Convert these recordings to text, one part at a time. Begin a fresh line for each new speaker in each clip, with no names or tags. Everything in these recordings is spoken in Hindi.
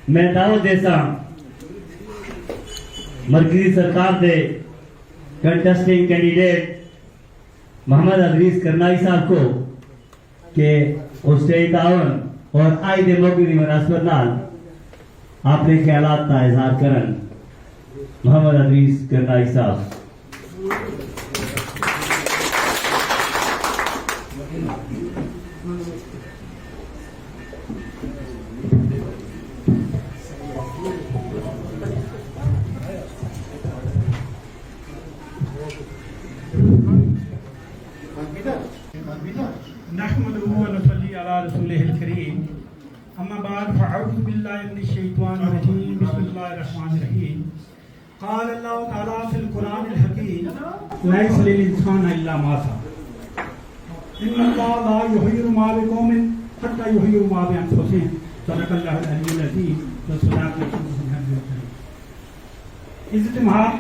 मैं दावत देसा मरकजी सरकार के कंटेस्टिंग कैंडिडेट मोहम्मद अदरीस करनाई साहब को के उसके तावन और आई दे मौके की मुनासबत नाल अपने ख्यालात का इजहार करन मोहम्मद अदरीस करनाई साहब।
नहमदुहु व नसल्ली अला रसूलिहिल करीम अम्मा बाद फअऊज़ु बिल्लाहि मिनश शैतानिर रजीम बिस्मिल्लाहिर रहमानिर रहीम क़ाल अल्लाहु तआला फ़िल क़ुरानिल हकीम लैसा लिल इंसानि इल्ला मा सअ इन्नल्लाहा ला युग़य्यिरु मा बिक़ौमिन हत्ता युग़य्यिरु मा बिअन्फुसिहिम सदक़ल्लाहुल अलीयुल अज़ीम व सलातु वस्सलामु इज़्ज़त महाब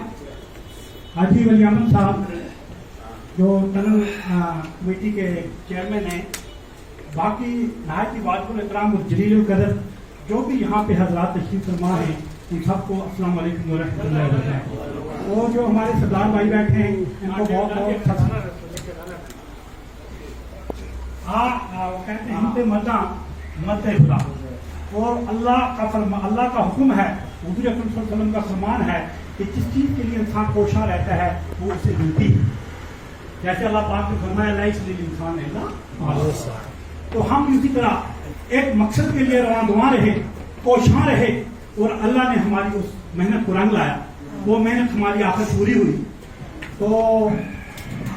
हाजी वली अहमद साहब जो टनल कमेटी के चेयरमैन हैं, बाकी नहायत ही वाजिबुल इकराम और जलीलुल कदर जो भी यहाँ पे हजरात तशरीफ फरमा हैं, उन सबको अस्सलाम वालेकुम व रहमतुल्लाहि व बरकातहू। और जो हमारे सरदार भाई बैठे हैं इनको बहुत बहुत कहते हैं हिम्मत मदा मत खुदा। और अल्लाह का हुक्म है, हुजूर अकरम सल्लल्लाहु अलैहि वसल्लम का फरमान है कि जिस चीज़ के लिए इंसान कोशा रहता है वो उसे मिलती है। जैसे अल्लाह पाक ने फरमाया लैसा लिल इंसानि इल्ला मा सअ। तो हम इसी तरह एक मकसद के लिए रवां रहे, कोशां रहे और अल्लाह ने हमारी उस मेहनत को रंग लाया, वो मेहनत हमारी आखिर पूरी हुई। तो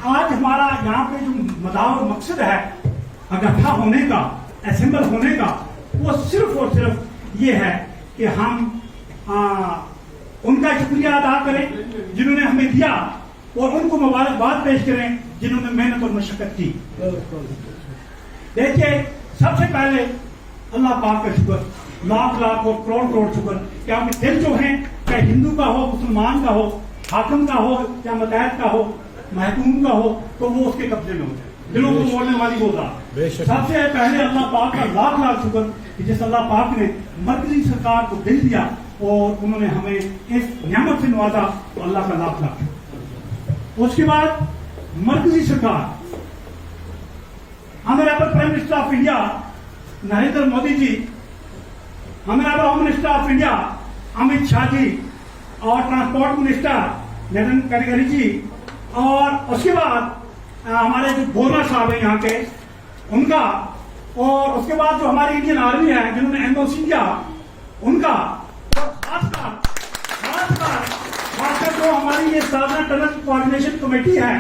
आज हमारा यहाँ पे जो मदार और मकसद है इकट्ठा होने का, असेंबल होने का, वो सिर्फ और सिर्फ ये है कि हम उनका शुक्रिया अदा करें जिन्होंने हमें दिया और उनको मुबारकबाद पेश करें जिन्होंने मेहनत और मशक्कत की। देखिए, सबसे पहले अल्लाह पाक का शुक्र, लाख लाख और करोड़ करोड़ शुक्र कि आपके दिल जो हैं, चाहे हिंदू का हो, मुसलमान का हो, हाकिम का हो या मतहत का हो, महकूम का हो, तो वो उसके कब्जे में होता है। दिलों को मोड़ने वाली वो ज़ात। सबसे पहले अल्लाह पाक का लाख लाख शुक्र कि जिस अल्लाह पाक ने मरकजी सरकार को दिल दिया और उन्होंने हमें इस नियामत से नवाजा, तो अल्लाह का लाख लाख शुक्र। उसके बाद मरकजी सरकार, honourable prime minister of India Narendra Modi ji, honourable home minister of India Amit Shah ji और ट्रांसपोर्ट मिनिस्टर नितिन गडकरी जी, और उसके बाद हमारे जो गवर्नर साहब हैं यहाँ के उनका, और उसके बाद जो हमारी इंडियन आर्मी है जिन्होंने एनओसी दिया उनका, और खासकर जो हमारी ये साधना टनल कोऑर्डिनेशन कमेटी है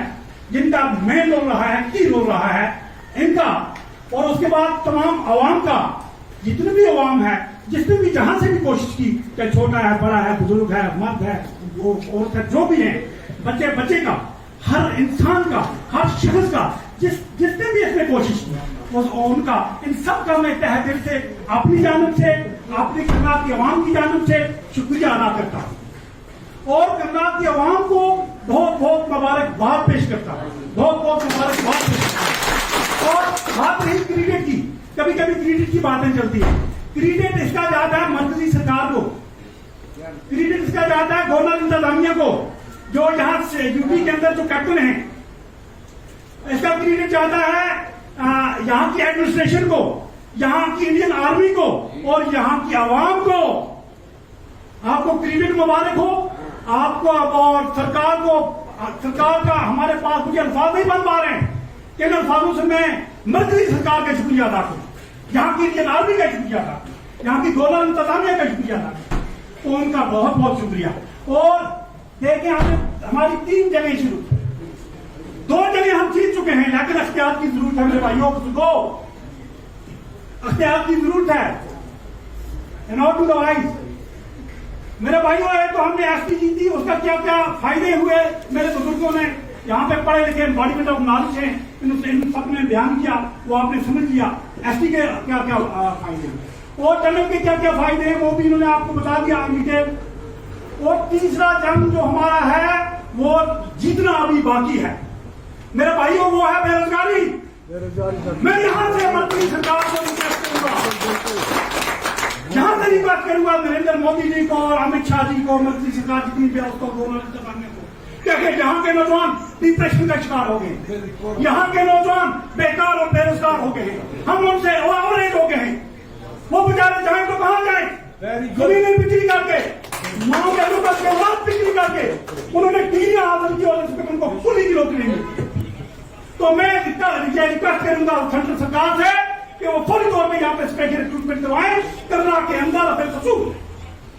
जिनका मेन रोल रहा है, की रोल रहा है इनका, और उसके बाद तमाम अवाम का, जितने भी अवाम है, जिसने भी जहां से भी कोशिश की, चाहे छोटा है, बड़ा है, बुजुर्ग है, मर्द है, औरत है, जो भी है, बच्चे का, हर इंसान का, हर शख्स का, जिसने भी इसमें कोशिश की, उनका, इन सब का मैं तहे दिल से अपनी जानिब से, अपनी करनाल की अवाम की जानिब से शुक्रिया अदा करता हूँ और करनाल की अवाम को बहुत बहुत मुबारकबाद पेश करता हूँ, बहुत बहुत मुबारकबाद पेश करता हूँ। और बात रही क्रेडिट की, कभी कभी क्रेडिट की बातें चलती है। क्रेडिट इसका जाता है मरकजी सरकार को, क्रेडिट इसका जाता है गवर्नर इंतजामिया को, जो यहाँ से यूपी के अंदर जो कैप्टन है, इसका क्रेडिट जाता है यहाँ की एडमिनिस्ट्रेशन को, यहाँ की इंडियन आर्मी को और यहाँ की आवाम को। आपको क्रेडिट मुबारक हो आपको, और सरकार का हमारे पास मुझे अल्फाज नहीं बन पा रहे हैं कि इन अल्फाजों से मैं मरकजी सरकार का शुक्रिया अदा करूं, यहाँ की इंडियन आर्मी का शुक्रिया अदा करूं, यहाँ की गवर्नर इंतजामिया का शुक्रिया अदा करूं, तो उनका बहुत बहुत शुक्रिया। और देखें, हमारी 3 जगह शुरू, 2 जगह हम जीत चुके हैं, लेकिन अख्तियार की जरूरत है मेरे भाइयों को, अख्तियार की जरूरत है। In order to the wise मेरे भाइयों है, तो हमने एसटी जीती, उसका क्या क्या फायदे हुए मेरे बुजुर्गों ने, यहाँ पे पढ़े लिखे एम्बॉडीमेंट ऑफ नॉलेज है, इन सब ने बयान किया, वो आपने समझ लिया एसटी के क्या क्या फायदे हैं और टनल के क्या क्या फायदे हैं, वो भी इन्होंने आपको बता दिया डिटेल। और तीसरा जंग जो हमारा है वो जीतना अभी बाकी है मेरे भाइयों, वो है बेरोजगारी। मैं यहां से मरकजी सरकार को रिक्वेस्ट करूंगा, जहां से रिक्वेस्ट करूंगा नरेंद्र मोदी जी को और अमित शाह जी को, मोदी सरकार जितनी भी है उसको दोनों करने को, क्योंकि यहाँ के नौजवान डिप्रेशन का शिकार हो गए, यहाँ के नौजवान बेकार और बेरोजगार हो गए हैं, हम उनसे ओवरेज हो गए हैं। वो बेचारे जाए तो कहाँ जाए? जमीनें बिक्री करके, माओ बहनों का त्योहार बिक्री करके उन्होंने टीरियां हासिल की और इसमें उनको पुलिस की नौकरी मिली। तो मैं रिक्वेस्ट करूंगा सेंट्रल सरकार से कि वो फौरी तौर पर यहाँ पे स्पेशल रिक्रूटमेंट करवाएं करनाल के अंदर, फिर खसूस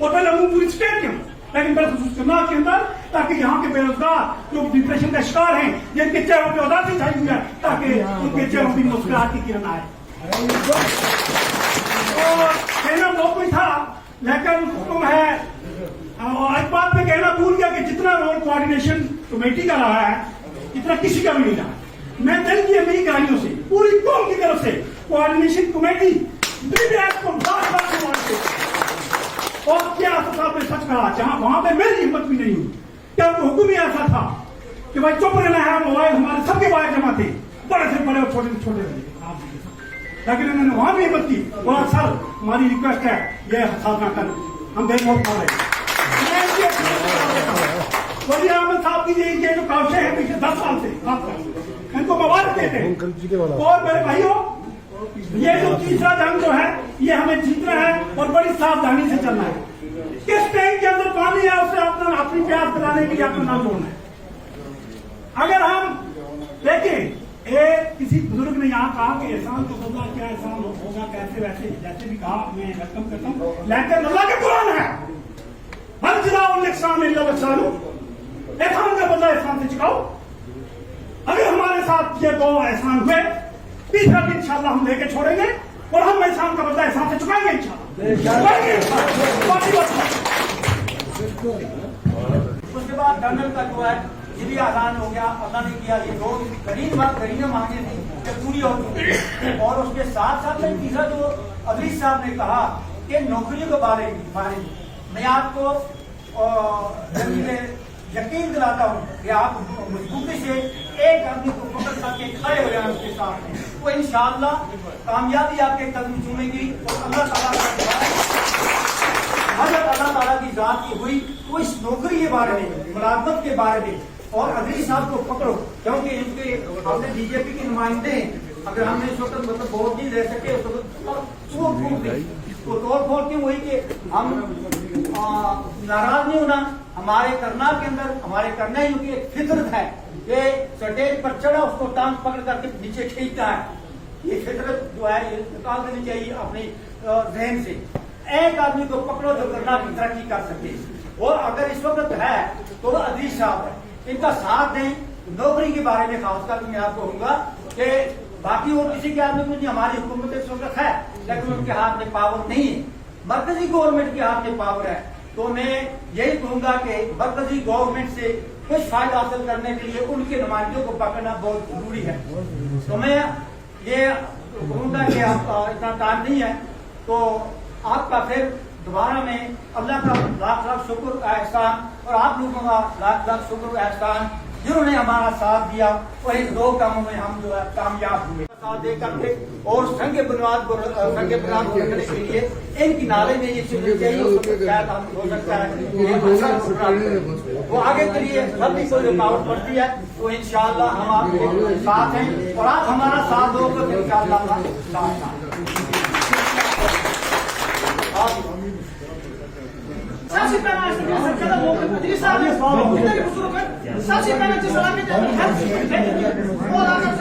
और पहले पूरी स्टेट के अंदर, लेकिन फिर खसूस करनाल के अंदर, ताकि यहाँ के बेरोजगार जो डिप्रेशन का शिकार हैं, जिनके चेहरों पर उदासी छाई हुई है, ताकि उनके चेहरों की मुस्कुराहट की किरण आए। और कहना बहुत कुछ था, लेकिन हुक्म है, आज बात में कहना भूल गया कि जितना रोड कोऑर्डिनेशन कमेटी का रहा है, इतना किसी का भी नहीं रहा। मैं दिल की अमीरी कहानियों से पूरी कौम की तरफ से कोऑर्डिनेशन कमेटी को और क्या साहब ने सच कहा, जहां वहां पे मेरी हिम्मत भी नहीं हुई, क्या हुक्म ही ऐसा था कि भाई चुप रहना है, मोबाइल हमारे सबके मोबाइल जमा थे, बड़े से बड़े और छोटे से छोटे थे, लेकिन उन्होंने वहां भी हिम्मत की, बोला सर हमारी रिक्वेस्ट है ये साधना कर, हम बेमौत खा रहे। वली अहमद साहब की ये जो कावशें हैं पिछले 10 साल से, इनको मुबारक देते हैं। और मेरे भाइयों, ये जो तीसरा जंग जो है ये हमें जीतना है और बड़ी सावधानी से चलना है। किस टैंक के अंदर पानी है उसे अपनी प्यास दिलाने के लिए अपना नाम जोड़ना है। अगर हम देखें, किसी बुजुर्ग ने यहाँ कहा कि एहसान तो होगा, क्या एहसान होगा, कैसे वैसे, जैसे भी कहा मैं वेलकम करता हूँ, लेकिन अल्लाह के कुरान है, हर जिलाओ एहसान एहसान का बदला एहसान से चुकाओ। अगर हमारे साथ ये 2 एहसान हुए, तीसरा भी इंशाल्लाह हम लेके छोड़ेंगे और हम एहसान का बदला एहसान से चुकाएंगे इंशाल्लाह।
उसके बाद टनल का जो है ये भी आसान हो गया, अल्लाह ने किया। ये 2 गरीब मांगे थी कि पूरी हो चुकी। और उसके साथ साथ में तीसरा जो अजीज साहब ने कहा कि नौकरियों के बारे में मैं आपको यकीन दिलाता हूँ कि आप मजबूती से एक आदमी को पकड़ करके खड़े हो जाए उसके सामने, तो इंशाअल्लाह कामयाबी आपके कदम चूमेगी। और अल्लाह ताला की जात की हुई तो इस नौकरी के बारे में, मुलाजमत के बारे में और अजीज साहब को पकड़ो, क्योंकि इनके हमने बीजेपी के नुमाइंदे हैं। अगर हमने इस वक्त मतलब वोट नहीं दे सके उस वक्त तो तोड़ फोड़ क्यों हुई कि हम नाराज नहीं होना। हमारे करनाल के अंदर हमारे करना ही की एक फितरत है कि स्टेज पर चढ़ा उसको टांग पकड़ करके नीचे खींचता है। ये फितरत जो है ये निकाल देनी चाहिए अपने जहन से। एक आदमी को पकड़ो जो करनाल की तरक्की कर सके। और अगर इस वक्त है तो अजीज साहब है, इनका साथ दें। नौकरी के बारे में खासकर मैं आपको कहूंगा कि बाकी और किसी के हाथ में कुछ नहीं, हमारी हुकूमत इस वक्त है लेकिन उनके हाथ में पावर नहीं है, मरकजी गवर्नमेंट के हाथ में पावर है। तो मैं यही कहूंगा कि मरकजी गवर्नमेंट से कुछ फायदा हासिल करने के लिए उनके नुमाइंदों को पकड़ना बहुत जरूरी है। तो मैं ये कहूंगा कि आप इतना टाइम नहीं है तो आपका फिर दोबारा में अल्लाह का लाख लाख शुक्र एहसान और आप लोगों का लाख लाख शुक्र एहसान जिन्होंने हमारा साथ दिया और इन 2 कामों में हम जो है कामयाब हुए। साथ दे करके और संगे बुनियाद को रखने के लिए इनकी नाले में ये चीजें चाहिए, शायद हम हो सकता है वो आगे के लिए सब भी कोई रुकावट पड़ती है तो इंशाअल्लाह हम आपके साथ हैं और आप हमारा साथ दो तो इंशाअल्लाह
सबसे पहले जो सलामी और आकर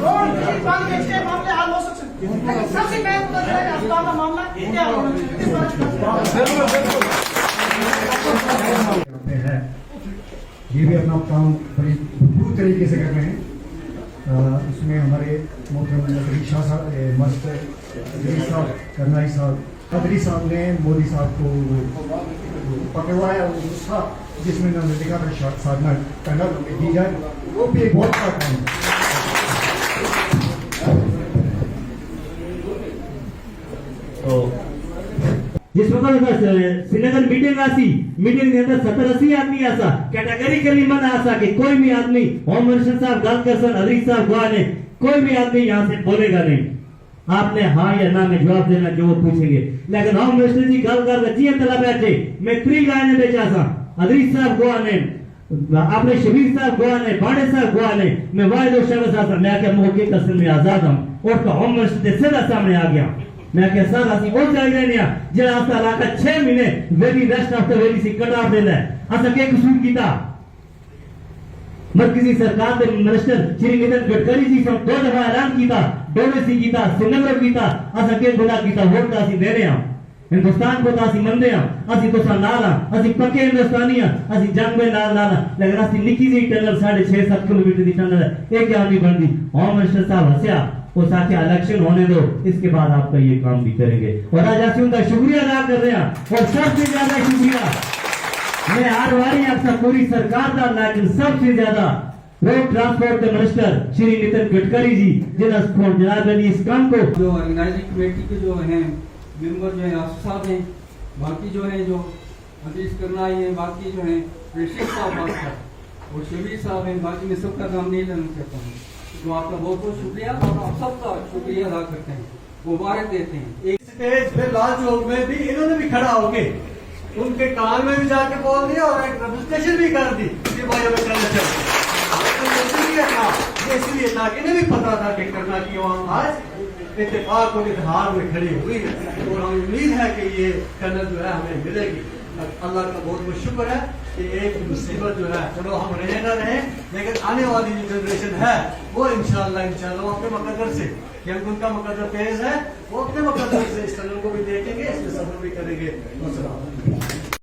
रोड पानी के मामले हल हो सकते हैं, लेकिन सबसे पहले अस्पताल का मामला क्या होना
चाहिए। ये भी अपना काम बड़ी भरपूर तरीके से कर रहे हैं। इसमें हमारे मुख्यमंत्री शाह साहब, मस्त साहब, करनाई साहब, खदरी साहब ने मोदी साहब को पकड़वाया था, जिसमें उन्होंने लिखा था साधना टनल दी जाए, वो भी एक बहुत बड़ा काम है।
तो जिस वक्त श्रीनगर मीटिंग आसी, मीटिंग के अंदर 70-80 आदमी आसा, कैटेगरिकली मन आसा कि कोई भी आदमी होम मिनिस्टर साहब गल करसन, अजीज साहब गुआ ने कोई भी आदमी यहाँ से बोलेगा नहीं। आपने हाँ या ना में जवाब देना जो वो पूछेंगे। लेकिन होम मिनिस्टर जी गल कर जी तला बैठे मैं 3 लाइनें बेचा सा अदरीस साहब गोवा ने आपने शबीर साहब गोवा ने बाड़े साहब गोवा ने मैं वाहिद शहर साहब मैं क्या मौके कसम में आजाद हम और का होम मिनिस्टर के सीधा सामने आ गया मैं क्या सर असि वो चाहिए नहीं जेड़ा असा इलाका 6 महीने वेरी रेस्ट ऑफ द वेरी सी कट ऑफ देना है असा के कसूर कीता मरकजी सरकार के मिनिस्टर श्री नितिन गडकरी जी से 2 दफा ऐलान किया डोमेसी किया श्रीनगर किया असा के गुनाह किया वोट का असि दे रहे हैं हिंदुस्तान को तो असि मनदे हैं असि तो सा नाल हां असि पक्के हिंदुस्तानी हां असि जंग में नाल नाल लेकिन असि निकी जी टनल 6.5-7 किलोमीटर की टनल है एक क्या नहीं बनती होम मिनिस्टर साहब हंसया वो साथ इलेक्शन होने दो इसके बाद आपका ये काम भी करेंगे और आज असि उनका शुक्रिया अदा कर रहे हैं और सबसे ज्यादा शुक्रिया मैं हर बारी आपसे पूरी सरकार का लेकिन सबसे ज्यादा रोड ट्रांसपोर्ट के मिनिस्टर श्री नितिन गडकरी जी जिन्होंने जनाब अली इस काम को
जो ऑर्गेनाइजिंग कमेटी के जो हैं मेंबर जो हैं आसिफ साहब हैं बाकी जो है जो अजीज करना है बाकी जो है रशीद साहब बात और शबीर साहब हैं बाकी मैं सबका नाम नहीं लेना चाहता हूँ तो आपका बहुत बहुत शुक्रिया और आप सबका शुक्रिया अदा करते हैं मुबारक देते हैं।
एक स्टेज पे लाल चौक में भी इन्होंने भी खड़ा होके उनके कान में भी जाके बोल दिया और एक रजिस्ट्रेशन भी कर दी कि भाई हमें करना चाहिए था इसलिए था कि इन्हें भी पता था कि करना की वहाँ आज इत्तेफाक और इतिहार में खड़ी हुई है और हमें उम्मीद है कि ये करना जो है हमें मिलेगी। अल्लाह का बहुत बहुत शुक्र है कि एक मुसीबत जो है चलो हम रहे ना रहे लेकिन आने वाली जो जनरेशन है वो इंशाल्लाह अपने मकदर से क्योंकि उनका मकदर तेज है वो अपने मकदर से इस टनल को भी देखेंगे इसमें सफर भी करेंगे।